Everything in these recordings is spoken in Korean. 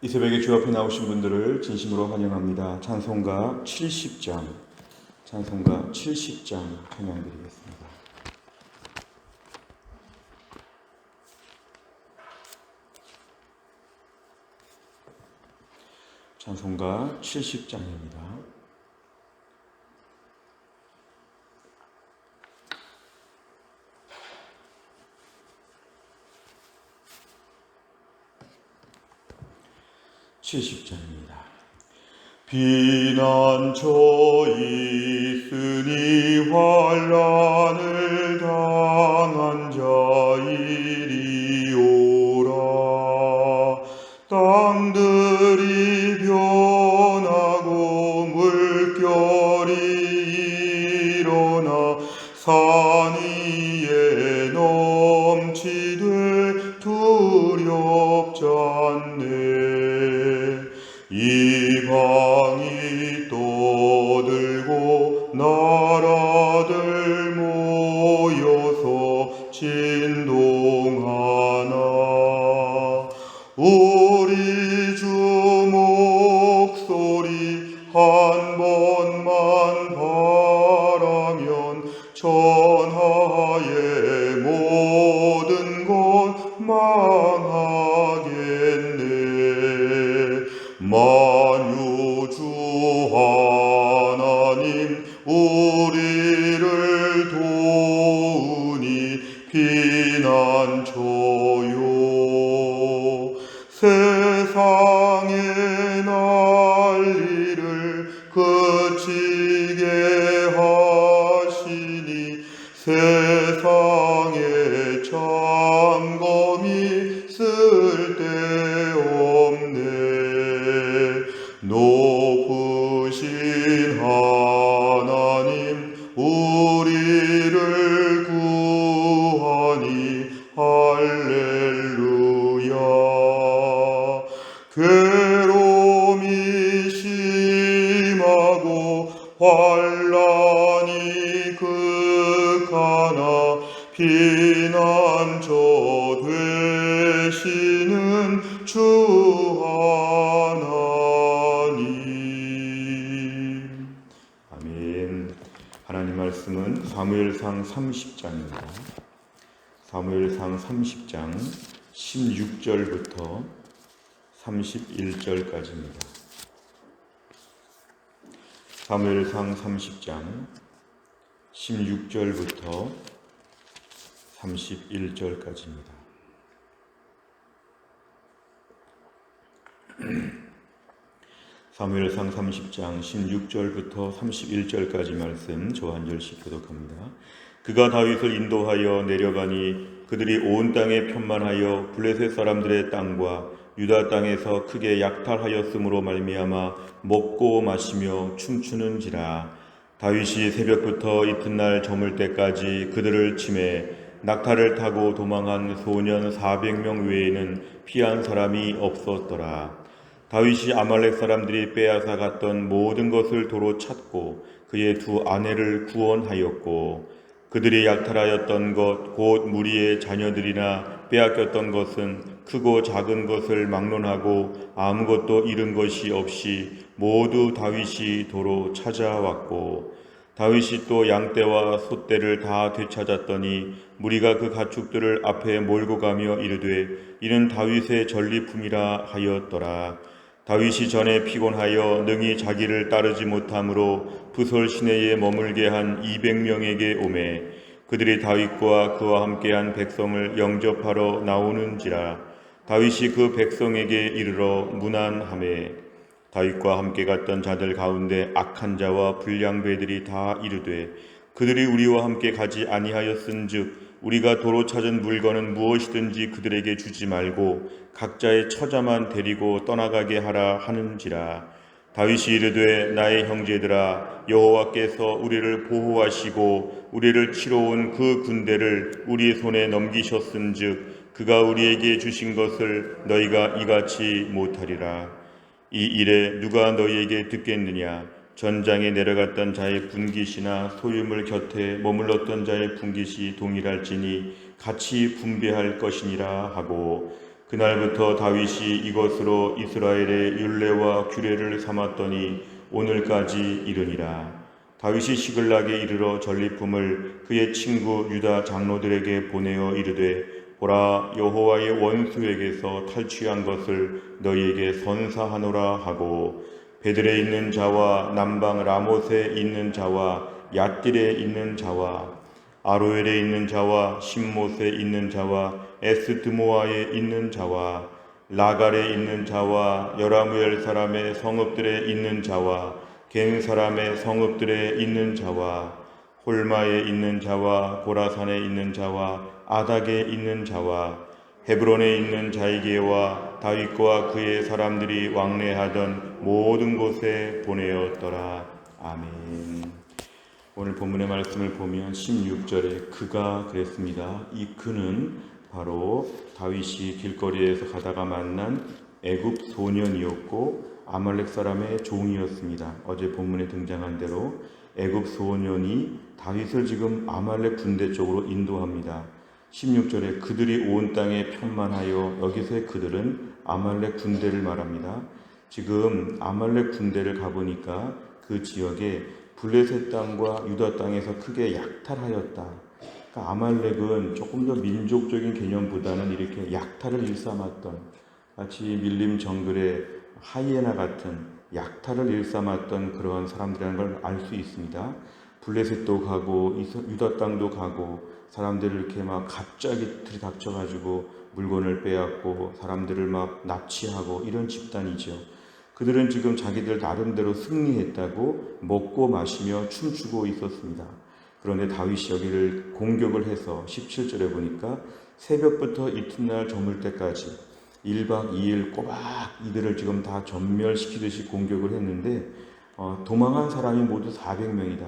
이 새벽에 주 앞에 나오신 분들을 진심으로 환영합니다. 찬송가 70장 찬양드리겠습니다. 찬송가 70장입니다. 비난처 있으니 환난을 당한 자이리오라. 땅들이 변하고 물결이 일어나 산 위에 넘치되 두렵지 않네. 이방이 떠들고 나라들 모여서 진동하나. 우리 주 목소리 한 번만 바라면 천하의 모든 것 망하겠네. 만유주 하나님 우리를 도우니 피난처요. 세상의 난리를 그치게 하시니 세상의 점검이 쓸데없네. 높으신 하나님 우리를 구하니 할렐루야. 괴로움이 심하고 환난이 극하나 피난처 되시는 주 하나님. 아멘. 하나님 말씀은 사무엘상 30장입니다. 사무엘상 30장 16절부터 31절까지입니다. 사무엘상 30장 16절부터 31절까지입니다. 사무엘상 30장 16절부터 31절까지 말씀 저 한 절씩 교독합니다. 그가 다윗을 인도하여 내려가니 그들이 온 땅에 편만하여 블레셋 사람들의 땅과 유다 땅에서 크게 약탈하였으므로 말미암아 먹고 마시며 춤추는지라. 다윗이 새벽부터 이튿날 저물 때까지 그들을 치매 낙타를 타고 도망한 소년 400명 외에는 피한 사람이 없었더라. 다윗이 아말렉 사람들이 빼앗아 갔던 모든 것을 도로 찾고 그의 두 아내를 구원하였고 그들이 약탈하였던 것 곧 무리의 자녀들이나 빼앗겼던 것은 크고 작은 것을 막론하고 아무것도 잃은 것이 없이 모두 다윗이 도로 찾아왔고 다윗이 또 양떼와 소떼를 다 되찾았더니 무리가 그 가축들을 앞에 몰고 가며 이르되 이는 다윗의 전리품이라 하였더라. 다윗이 전에 피곤하여 능히 자기를 따르지 못함으로 부솔 시내에 머물게 한 200명에게 오매 그들이 다윗과 그와 함께한 백성을 영접하러 나오는지라. 다윗이 그 백성에게 이르러 문안하매 다윗과 함께 갔던 자들 가운데 악한 자와 불량배들이 다 이르되 그들이 우리와 함께 가지 아니하였은즉 우리가 도로 찾은 물건은 무엇이든지 그들에게 주지 말고 각자의 처자만 데리고 떠나가게 하라 하는지라. 다윗이 이르되 나의 형제들아 여호와께서 우리를 보호하시고 우리를 치러 온 그 군대를 우리 손에 넘기셨은즉 그가 우리에게 주신 것을 너희가 이같이 못하리라. 이 일에 누가 너희에게 듣겠느냐. 전장에 내려갔던 자의 분깃이나 소유물 곁에 머물렀던 자의 분깃이 동일할지니 같이 분배할 것이니라 하고 그날부터 다윗이 이것으로 이스라엘의 율례와 규례를 삼았더니 오늘까지 이르니라. 다윗이 시글락에 이르러 전리품을 그의 친구 유다 장로들에게 보내어 이르되 보라, 여호와의 원수에게서 탈취한 것을 너희에게 선사하노라 하고, 베들에 있는 자와 남방 라못에 있는 자와 얏딜에 있는 자와 아로엘에 있는 자와 심못에 있는 자와 에스드모아에 있는 자와 라갈에 있는 자와 여라무엘 사람의 성읍들에 있는 자와 겐 사람의 성읍들에 있는 자와 홀마에 있는 자와 고라산에 있는 자와 아닥에 있는 자와 헤브론에 있는 자이게와 다윗과 그의 사람들이 왕래하던 모든 곳에 보내었더라. 아멘. 오늘 본문의 말씀을 보면 16절에 그가 그랬습니다. 이 그는 바로 다윗이 길거리에서 가다가 만난 애굽 소년이었고 아말렉 사람의 종이었습니다. 어제 본문에 등장한 대로 애굽 소년이 다윗을 지금 아말렉 군대 쪽으로 인도합니다. 16절에 그들이 온 땅에 편만하여, 여기서의 그들은 아말렉 군대를 말합니다. 지금 아말렉 군대를 가보니까 그 지역에 블레셋 땅과 유다 땅에서 크게 약탈하였다. 그러니까 아말렉은 조금 더 민족적인 개념보다는 이렇게 약탈을 일삼았던, 마치 밀림 정글의 하이에나 같은 약탈을 일삼았던 그런 사람들이라는 걸 알 수 있습니다. 블레셋도 가고 유다 땅도 가고 사람들을 이렇게 막 갑자기 들이닥쳐가지고 물건을 빼앗고 사람들을 막 납치하고 이런 집단이죠. 그들은 지금 자기들 나름대로 승리했다고 먹고 마시며 춤추고 있었습니다. 그런데 다윗이 여기를 공격을 해서 17절에 보니까 새벽부터 이튿날 저물 때까지 1박 2일 꼬박 이들을 지금 다 전멸시키듯이 공격을 했는데 도망한 사람이 모두 400명이다.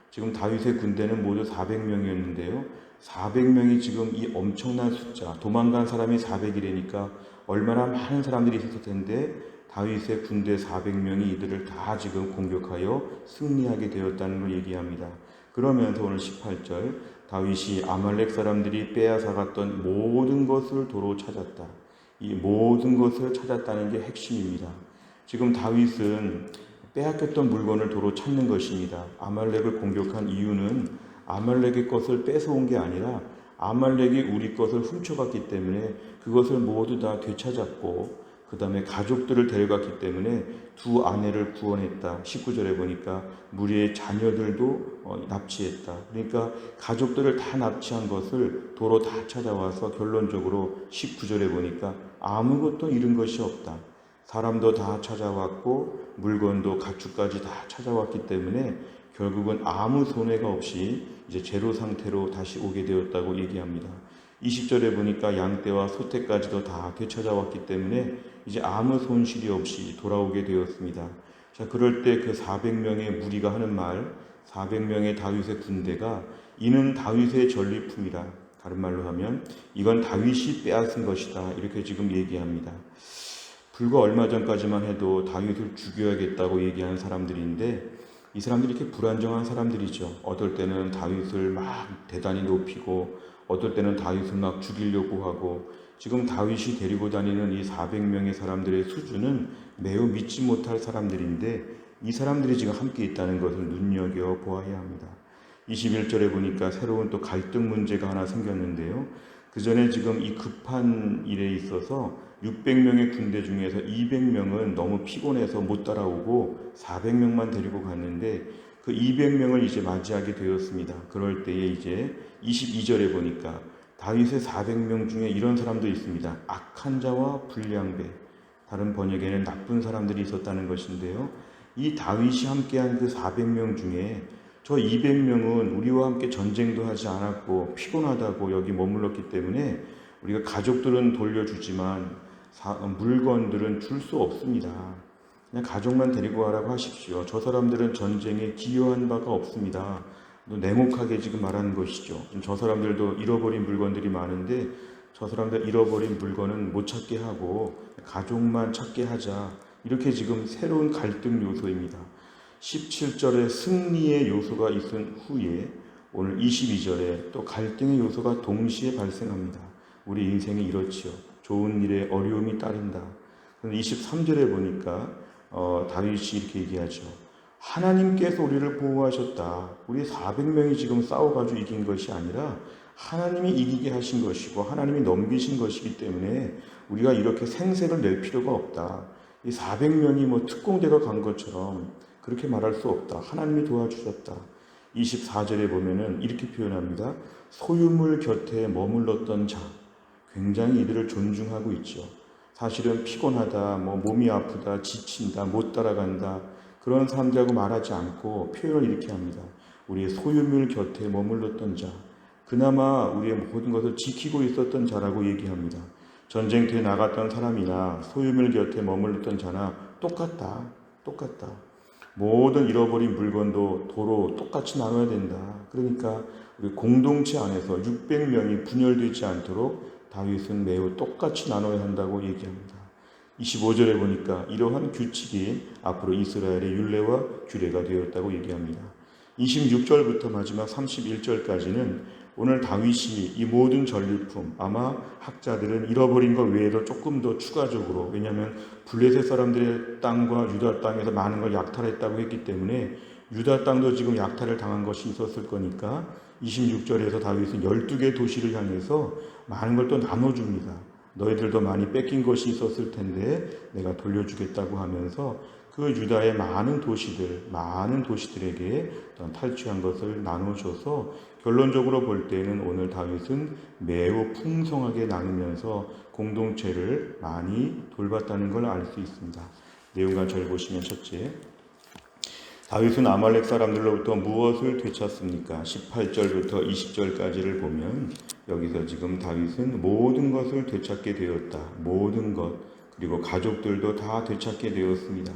지금 다윗의 군대는 모두 400명이었는데요. 400명이 지금 이 엄청난 숫자, 도망간 사람이 400이라니까 얼마나 많은 사람들이 있었을 텐데 다윗의 군대 400명이 이들을 다 지금 공격하여 승리하게 되었다는 걸 얘기합니다. 그러면서 오늘 18절 다윗이 아말렉 사람들이 빼앗아갔던 모든 것을 도로 찾았다. 이 모든 것을 찾았다는 게 핵심입니다. 지금 다윗은 빼앗겼던 물건을 도로 찾는 것입니다. 아말렉을 공격한 이유는 아말렉의 것을 뺏어온 게 아니라 아말렉이 우리 것을 훔쳐갔기 때문에 그것을 모두 다 되찾았고 그 다음에 가족들을 데려갔기 때문에 두 아내를 구원했다. 19절에 보니까 무리의 자녀들도 납치했다. 그러니까 가족들을 다 납치한 것을 도로 다 찾아와서 결론적으로 19절에 보니까 아무것도 잃은 것이 없다. 사람도 다 찾아왔고 물건도 가축까지 다 찾아왔기 때문에 결국은 아무 손해가 없이 이제 제로 상태로 다시 오게 되었다고 얘기합니다. 20절에 보니까 양떼와 소떼까지도 다 되찾아왔기 때문에 이제 아무 손실이 없이 돌아오게 되었습니다. 자, 그럴 때 그 400명의 무리가 하는 말, 400명의 다윗의 군대가 이는 다윗의 전리품이라, 다른 말로 하면 이건 다윗이 빼앗은 것이다, 이렇게 지금 얘기합니다. 불과 얼마 전까지만 해도 다윗을 죽여야겠다고 얘기하는 사람들인데 이 사람들이 이렇게 불안정한 사람들이죠. 어떨 때는 다윗을 막 대단히 높이고 어떨 때는 다윗을 막 죽이려고 하고, 지금 다윗이 데리고 다니는 이 400명의 사람들의 수준은 매우 믿지 못할 사람들인데 이 사람들이 지금 함께 있다는 것을 눈여겨보아야 합니다. 21절에 보니까 새로운 또 갈등 문제가 하나 생겼는데요. 그 전에 지금 이 급한 일에 있어서 600명의 군대 중에서 200명은 너무 피곤해서 못 따라오고 400명만 데리고 갔는데 그 200명을 이제 맞이하게 되었습니다. 그럴 때에 이제 22절에 보니까 다윗의 400명 중에 이런 사람도 있습니다. 악한 자와 불량배, 다른 번역에는 나쁜 사람들이 있었다는 것인데요. 이 다윗이 함께한 그 400명 중에 저 200명은 우리와 함께 전쟁도 하지 않았고 피곤하다고 여기 머물렀기 때문에 우리가 가족들은 돌려주지만 물건들은 줄 수 없습니다. 그냥 가족만 데리고 가라고 하십시오. 저 사람들은 전쟁에 기여한 바가 없습니다. 냉혹하게 지금 말하는 것이죠. 저 사람들도 잃어버린 물건들이 많은데 저 사람들 잃어버린 물건은 못 찾게 하고 가족만 찾게 하자. 이렇게 지금 새로운 갈등 요소입니다. 17절에 승리의 요소가 있은 후에 오늘 22절에 또 갈등의 요소가 동시에 발생합니다. 우리 인생이 이렇지요. 좋은 일에 어려움이 따른다. 23절에 보니까 다윗이 이렇게 얘기하죠. 하나님께서 우리를 보호하셨다. 우리 400명이 지금 싸워가지고 이긴 것이 아니라 하나님이 이기게 하신 것이고 하나님이 넘기신 것이기 때문에 우리가 이렇게 생색을 낼 필요가 없다. 이 400명이 뭐 특공대가 간 것처럼 그렇게 말할 수 없다. 하나님이 도와주셨다. 24절에 보면은 이렇게 표현합니다. 소유물 곁에 머물렀던 자. 굉장히 이들을 존중하고 있죠. 사실은 피곤하다, 몸이 아프다, 지친다, 못 따라간다. 그런 사람들하고 말하지 않고 표현을 이렇게 합니다. 우리의 소유물 곁에 머물렀던 자. 그나마 우리의 모든 것을 지키고 있었던 자라고 얘기합니다. 전쟁터에 나갔던 사람이나 소유물 곁에 머물렀던 자나 똑같다. 모든 잃어버린 물건도 도로 똑같이 나눠야 된다. 그러니까 우리 공동체 안에서 600명이 분열되지 않도록 다윗은 매우 똑같이 나눠야 한다고 얘기합니다. 25절에 보니까 이러한 규칙이 앞으로 이스라엘의 율례와 규례가 되었다고 얘기합니다. 26절부터 마지막 31절까지는 오늘 다윗이 이 모든 전리품, 아마 학자들은 잃어버린 것 외에도 조금 더 추가적으로, 왜냐하면 블레셋 사람들의 땅과 유다 땅에서 많은 걸 약탈했다고 했기 때문에 유다 땅도 지금 약탈을 당한 것이 있었을 거니까 26절에서 다윗은 12개 도시를 향해서 많은 걸 또 나눠줍니다. 너희들도 많이 뺏긴 것이 있었을 텐데 내가 돌려주겠다고 하면서 그 유다의 많은 도시들에게 탈취한 것을 나눠줘서 결론적으로 볼 때는 오늘 다윗은 매우 풍성하게 나누면서 공동체를 많이 돌봤다는 걸 알 수 있습니다. 내용과 절 보시면 첫째, 다윗은 아말렉 사람들로부터 무엇을 되찾습니까? 18절부터 20절까지를 보면 여기서 지금 다윗은 모든 것을 되찾게 되었다. 모든 것, 그리고 가족들도 다 되찾게 되었습니다.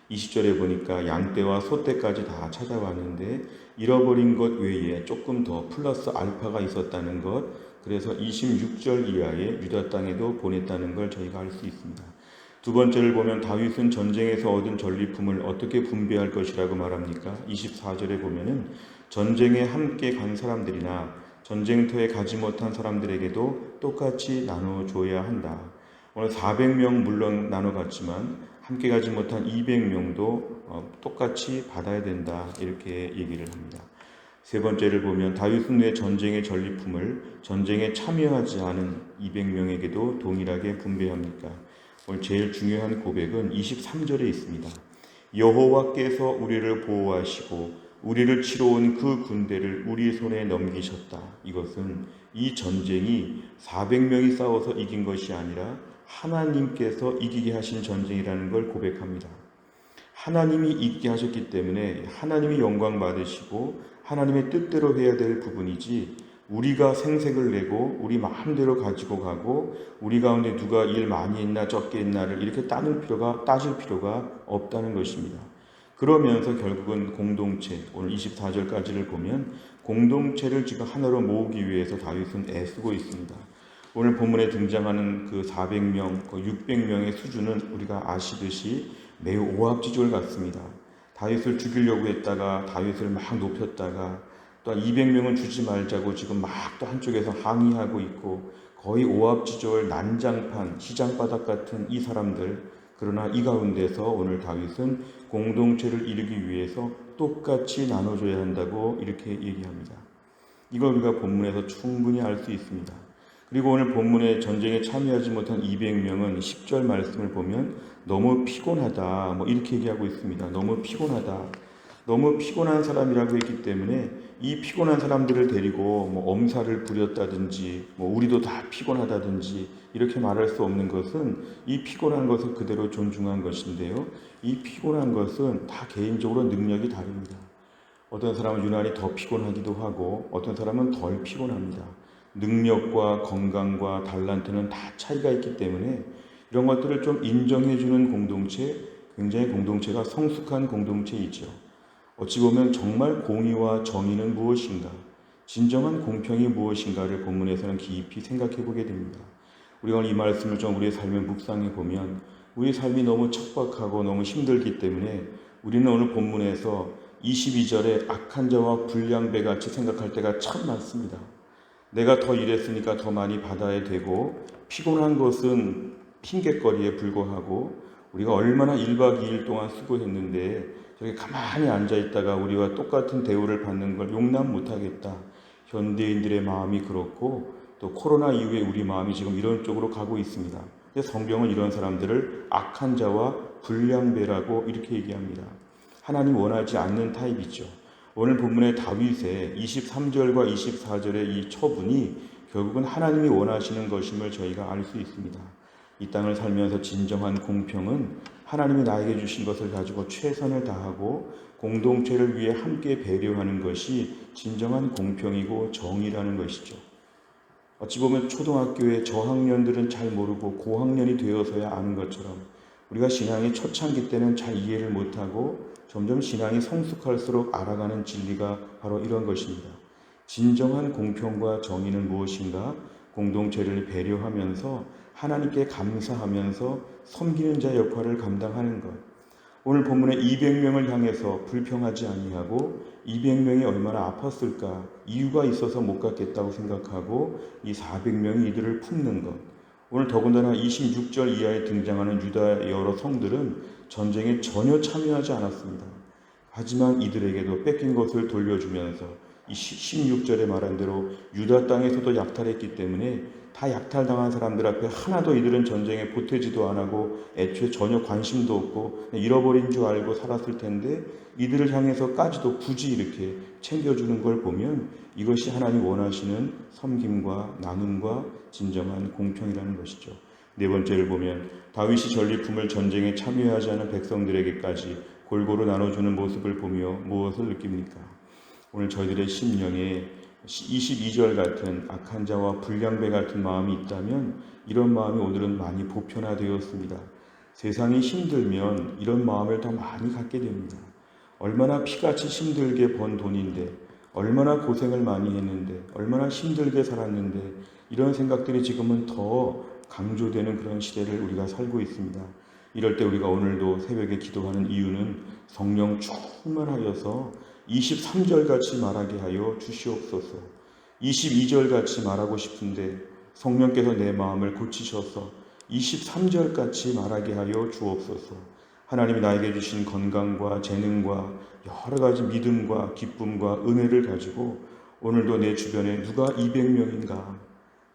20절에 보니까 양떼와 소떼까지 다 찾아왔는데 잃어버린 것 외에 조금 더 플러스 알파가 있었다는 것, 그래서 26절 이하의 유다 땅에도 보냈다는 걸 저희가 알 수 있습니다. 두 번째를 보면 다윗은 전쟁에서 얻은 전리품을 어떻게 분배할 것이라고 말합니까? 24절에 보면은 전쟁에 함께 간 사람들이나 전쟁터에 가지 못한 사람들에게도 똑같이 나눠줘야 한다. 오늘 400명 물론 나눠갔지만 함께 가지 못한 200명도 똑같이 받아야 된다. 이렇게 얘기를 합니다. 세 번째를 보면 다윗은 왜 전쟁의 전리품을 전쟁에 참여하지 않은 200명에게도 동일하게 분배합니까? 오늘 제일 중요한 고백은 23절에 있습니다. 여호와께서 우리를 보호하시고 우리를 치러 온 그 군대를 우리 손에 넘기셨다. 이것은 이 전쟁이 400명이 싸워서 이긴 것이 아니라 하나님께서 이기게 하신 전쟁이라는 걸 고백합니다. 하나님이 이기게 하셨기 때문에 하나님이 영광 받으시고 하나님의 뜻대로 해야 될 부분이지 우리가 생색을 내고 우리 마음대로 가지고 가고 우리 가운데 누가 일 많이 했나 적게 했나를 이렇게 따질 필요가 없다는 것입니다. 그러면서 결국은 공동체, 오늘 24절까지를 보면 공동체를 지금 하나로 모으기 위해서 다윗은 애쓰고 있습니다. 오늘 본문에 등장하는 그 400명, 그 600명의 수준은 우리가 아시듯이 매우 오합지졸 같습니다. 다윗을 죽이려고 했다가 다윗을 막 높였다가 또 200명은 주지 말자고 지금 막 또 한쪽에서 항의하고 있고 거의 오합지졸 난장판, 시장바닥 같은 이 사람들, 그러나 이 가운데서 오늘 다윗은 공동체를 이루기 위해서 똑같이 나눠줘야 한다고 이렇게 얘기합니다. 이걸 우리가 본문에서 충분히 알 수 있습니다. 그리고 오늘 본문에 전쟁에 참여하지 못한 200명은 10절 말씀을 보면 너무 피곤하다 이렇게 얘기하고 있습니다. 너무 피곤한 사람이라고 했기 때문에 이 피곤한 사람들을 데리고 엄살을 부렸다든지 우리도 다 피곤하다든지 이렇게 말할 수 없는 것은 이 피곤한 것을 그대로 존중한 것인데요. 이 피곤한 것은 다 개인적으로 능력이 다릅니다. 어떤 사람은 유난히 더 피곤하기도 하고 어떤 사람은 덜 피곤합니다. 능력과 건강과 달란트는 다 차이가 있기 때문에 이런 것들을 좀 인정해주는 공동체, 굉장히 공동체가 성숙한 공동체이죠. 어찌 보면 정말 공의와 정의는 무엇인가, 진정한 공평이 무엇인가를 본문에서는 깊이 생각해 보게 됩니다. 우리가 오늘 이 말씀을 좀 우리의 삶에 묵상해 보면 우리 삶이 너무 척박하고 너무 힘들기 때문에 우리는 오늘 본문에서 22절에 악한 자와 불량배같이 생각할 때가 참 많습니다. 내가 더 일했으니까 더 많이 받아야 되고, 피곤한 것은 핑곗거리에 불과하고, 우리가 얼마나 1박 2일 동안 수고했는데 저렇게 가만히 앉아있다가 우리와 똑같은 대우를 받는 걸 용납 못하겠다. 현대인들의 마음이 그렇고, 또 코로나 이후에 우리 마음이 지금 이런 쪽으로 가고 있습니다. 성경은 이런 사람들을 악한 자와 불량배라고 이렇게 얘기합니다. 하나님 원하지 않는 타입이죠. 오늘 본문의 다윗의 23절과 24절의 이 처분이 결국은 하나님이 원하시는 것임을 저희가 알 수 있습니다. 이 땅을 살면서 진정한 공평은 하나님이 나에게 주신 것을 가지고 최선을 다하고 공동체를 위해 함께 배려하는 것이 진정한 공평이고 정의라는 것이죠. 어찌 보면 초등학교의 저학년들은 잘 모르고 고학년이 되어서야 아는 것처럼 우리가 신앙이 초창기 때는 잘 이해를 못하고 점점 신앙이 성숙할수록 알아가는 진리가 바로 이런 것입니다. 진정한 공평과 정의는 무엇인가? 공동체를 배려하면서 하나님께 감사하면서 섬기는 자 역할을 감당하는 것. 오늘 본문의 200명을 향해서 불평하지 아니하고 200명이 얼마나 아팠을까? 이유가 있어서 못 갔겠다고 생각하고 이 400명이 이들을 품는 것. 오늘 더군다나 26절 이하에 등장하는 유다의 여러 성들은 전쟁에 전혀 참여하지 않았습니다. 하지만 이들에게도 뺏긴 것을 돌려주면서 이 16절에 말한 대로 유다 땅에서도 약탈했기 때문에 다 약탈당한 사람들 앞에 하나도 이들은 전쟁에 보태지도 안 하고 애초에 전혀 관심도 없고 잃어버린 줄 알고 살았을 텐데 이들을 향해서까지도 굳이 이렇게 챙겨주는 걸 보면 이것이 하나님 원하시는 섬김과 나눔과 진정한 공평이라는 것이죠. 네 번째를 보면 다윗이 전리품을 전쟁에 참여하지 않은 백성들에게까지 골고루 나눠주는 모습을 보며 무엇을 느낍니까? 오늘 저희들의 심령에 22절 같은 악한 자와 불량배 같은 마음이 있다면 이런 마음이 오늘은 많이 보편화되었습니다. 세상이 힘들면 이런 마음을 더 많이 갖게 됩니다. 얼마나 피같이 힘들게 번 돈인데, 얼마나 고생을 많이 했는데, 얼마나 힘들게 살았는데 이런 생각들이 지금은 더 강조되는 그런 시대를 우리가 살고 있습니다. 이럴 때 우리가 오늘도 새벽에 기도하는 이유는 성령 충만하여서 23절 같이 말하게 하여 주시옵소서. 22절 같이 말하고 싶은데 성령께서 내 마음을 고치셔서 23절 같이 말하게 하여 주옵소서. 하나님이 나에게 주신 건강과 재능과 여러 가지 믿음과 기쁨과 은혜를 가지고 오늘도 내 주변에 누가 200명인가?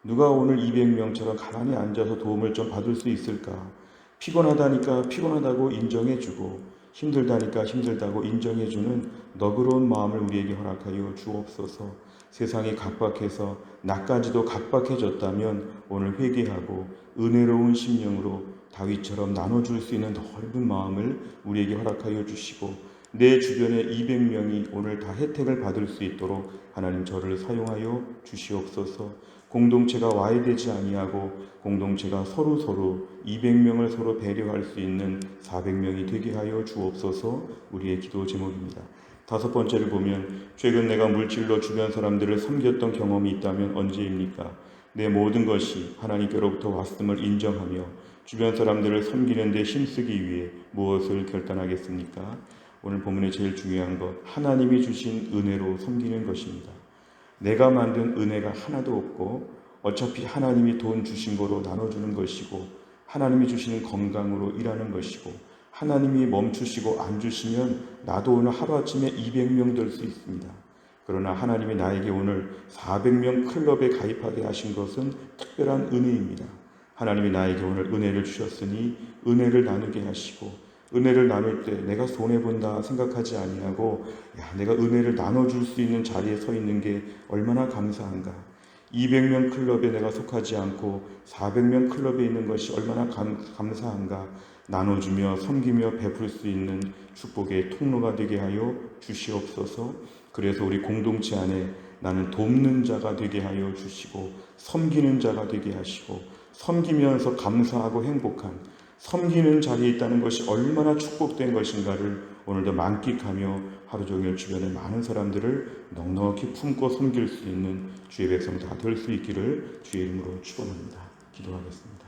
누가 오늘 200명처럼 가만히 앉아서 도움을 좀 받을 수 있을까? 피곤하다니까 피곤하다고 인정해주고 힘들다니까 힘들다고 인정해주는 너그러운 마음을 우리에게 허락하여 주옵소서. 세상이 각박해서 나까지도 각박해졌다면 오늘 회개하고 은혜로운 심령으로 다윗처럼 나눠줄 수 있는 넓은 마음을 우리에게 허락하여 주시고 내 주변에 200명이 오늘 다 혜택을 받을 수 있도록 하나님 저를 사용하여 주시옵소서. 공동체가 와해되지 아니하고 공동체가 서로 200명을 서로 배려할 수 있는 400명이 되게 하여 주옵소서. 우리의 기도 제목입니다. 다섯 번째를 보면 최근 내가 물질로 주변 사람들을 섬겼던 경험이 있다면 언제입니까? 내 모든 것이 하나님께로부터 왔음을 인정하며 주변 사람들을 섬기는 데 힘쓰기 위해 무엇을 결단하겠습니까? 오늘 본문의 제일 중요한 것, 하나님이 주신 은혜로 섬기는 것입니다. 내가 만든 은혜가 하나도 없고 어차피 하나님이 돈 주신 거로 나눠주는 것이고 하나님이 주시는 건강으로 일하는 것이고 하나님이 멈추시고 안 주시면 나도 오늘 하루아침에 200명 될 수 있습니다. 그러나 하나님이 나에게 오늘 400명 클럽에 가입하게 하신 것은 특별한 은혜입니다. 하나님이 나에게 오늘 은혜를 주셨으니 은혜를 나누게 하시고 은혜를 나눌 때 내가 손해본다 생각하지 아니하고 내가 은혜를 나눠줄 수 있는 자리에 서 있는 게 얼마나 감사한가. 200명 클럽에 내가 속하지 않고 400명 클럽에 있는 것이 얼마나 감사한가. 나눠주며 섬기며 베풀 수 있는 축복의 통로가 되게 하여 주시옵소서. 그래서 우리 공동체 안에 나는 돕는 자가 되게 하여 주시고 섬기는 자가 되게 하시고 섬기면서 감사하고 행복한 섬기는 자리에 있다는 것이 얼마나 축복된 것인가를 오늘도 만끽하며 하루 종일 주변에 많은 사람들을 넉넉히 품고 섬길 수 있는 주의 백성 다 될 수 있기를 주의 이름으로 축원합니다. 기도하겠습니다.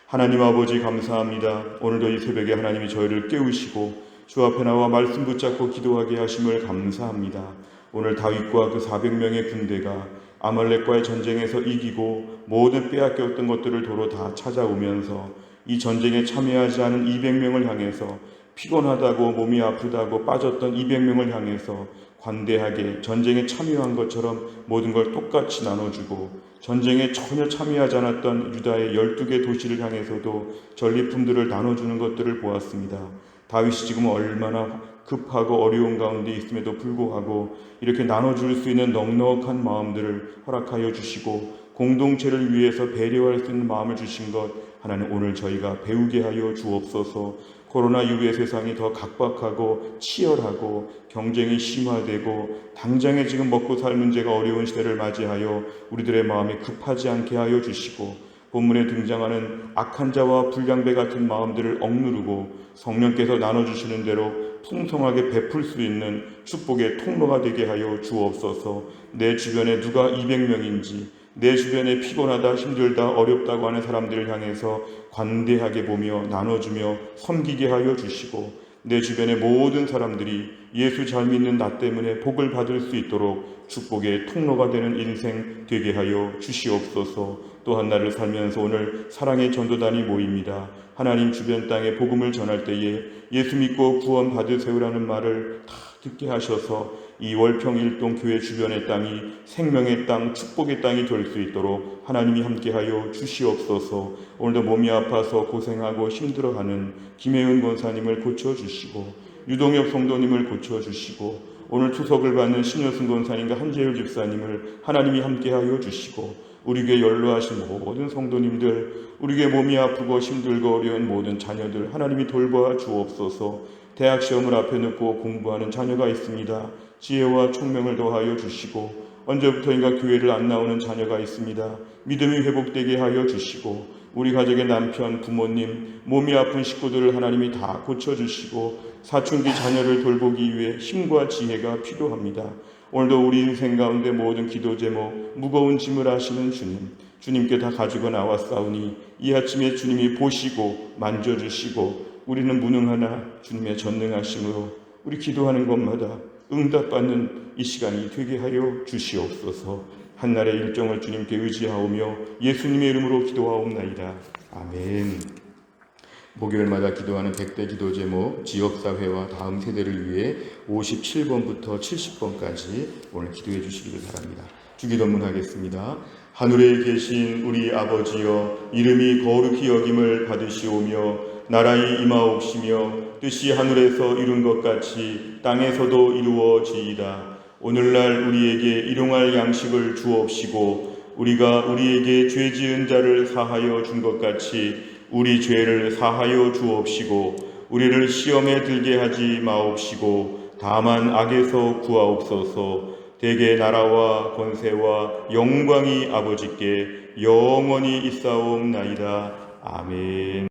하나님 아버지 감사합니다. 오늘도 이 새벽에 하나님이 저희를 깨우시고 주 앞에 나와 말씀 붙잡고 기도하게 하심을 감사합니다. 오늘 다윗과 그 400명의 군대가 아말렉과의 전쟁에서 이기고 모든 빼앗겼던 것들을 도로 다 찾아오면서 이 전쟁에 참여하지 않은 200명을 향해서 피곤하다고 몸이 아프다고 빠졌던 200명을 향해서 관대하게 전쟁에 참여한 것처럼 모든 걸 똑같이 나눠주고 전쟁에 전혀 참여하지 않았던 유다의 12개 도시를 향해서도 전리품들을 나눠주는 것들을 보았습니다. 다윗이 지금 얼마나 급하고 어려운 가운데 있음에도 불구하고 이렇게 나눠줄 수 있는 넉넉한 마음들을 허락하여 주시고 공동체를 위해서 배려할 수 있는 마음을 주신 것 하나님 오늘 저희가 배우게 하여 주옵소서. 코로나 이후의 세상이 더 각박하고 치열하고 경쟁이 심화되고 당장에 지금 먹고 살 문제가 어려운 시대를 맞이하여 우리들의 마음이 급하지 않게 하여 주시고 본문에 등장하는 악한 자와 불량배 같은 마음들을 억누르고 성령께서 나눠주시는 대로 풍성하게 베풀 수 있는 축복의 통로가 되게 하여 주옵소서. 내 주변에 누가 200명인지 내 주변에 피곤하다 힘들다 어렵다고 하는 사람들을 향해서 관대하게 보며 나눠주며 섬기게 하여 주시고 내 주변의 모든 사람들이 예수 잘 믿는 나 때문에 복을 받을 수 있도록 축복의 통로가 되는 인생 되게 하여 주시옵소서. 또한 나를 살면서 오늘 사랑의 전도단이 모입니다. 하나님 주변 땅에 복음을 전할 때에 예수 믿고 구원 받으세요라는 말을 다 듣게 하셔서 이 월평일동 교회 주변의 땅이 생명의 땅, 축복의 땅이 될 수 있도록 하나님이 함께하여 주시옵소서. 오늘도 몸이 아파서 고생하고 힘들어하는 김혜은 권사님을 고쳐주시고 유동엽 성도님을 고쳐주시고 오늘 추석을 받는 신효승 권사님과 한재율 집사님을 하나님이 함께하여 주시고 우리 교회 연로하신 모든 성도님들, 우리 교회 몸이 아프고 힘들고 어려운 모든 자녀들 하나님이 돌보아 주옵소서. 대학 시험을 앞에 놓고 공부하는 자녀가 있습니다. 지혜와 총명을 더하여 주시고 언제부터인가 교회를 안 나오는 자녀가 있습니다. 믿음이 회복되게 하여 주시고 우리 가족의 남편, 부모님, 몸이 아픈 식구들을 하나님이 다 고쳐주시고 사춘기 자녀를 돌보기 위해 힘과 지혜가 필요합니다. 오늘도 우리 인생 가운데 모든 기도 제목, 무거운 짐을 하시는 주님, 주님께 다 가지고 나왔사오니 이 아침에 주님이 보시고 만져주시고 우리는 무능하나 주님의 전능하심으로 우리 기도하는 것마다 응답받는 이 시간이 되게 하여 주시옵소서. 한날의 일정을 주님께 의지하오며 예수님의 이름으로 기도하옵나이다. 아멘. 목요일마다 기도하는 100대 기도 제목, 지역사회와 다음 세대를 위해 57번부터 70번까지 오늘 기도해 주시기를 바랍니다. 주기도문 하겠습니다. 하늘에 계신 우리 아버지여, 이름이 거룩히 여김을 받으시오며 나라의 임하옵시며 뜻이 하늘에서 이룬 것 같이 땅에서도 이루어지이다. 오늘날 우리에게 일용할 양식을 주옵시고 우리가 우리에게 죄 지은 자를 사하여 준 것 같이 우리 죄를 사하여 주옵시고 우리를 시험에 들게 하지 마옵시고 다만 악에서 구하옵소서. 대개 나라와 권세와 영광이 아버지께 영원히 있사옵나이다. 아멘.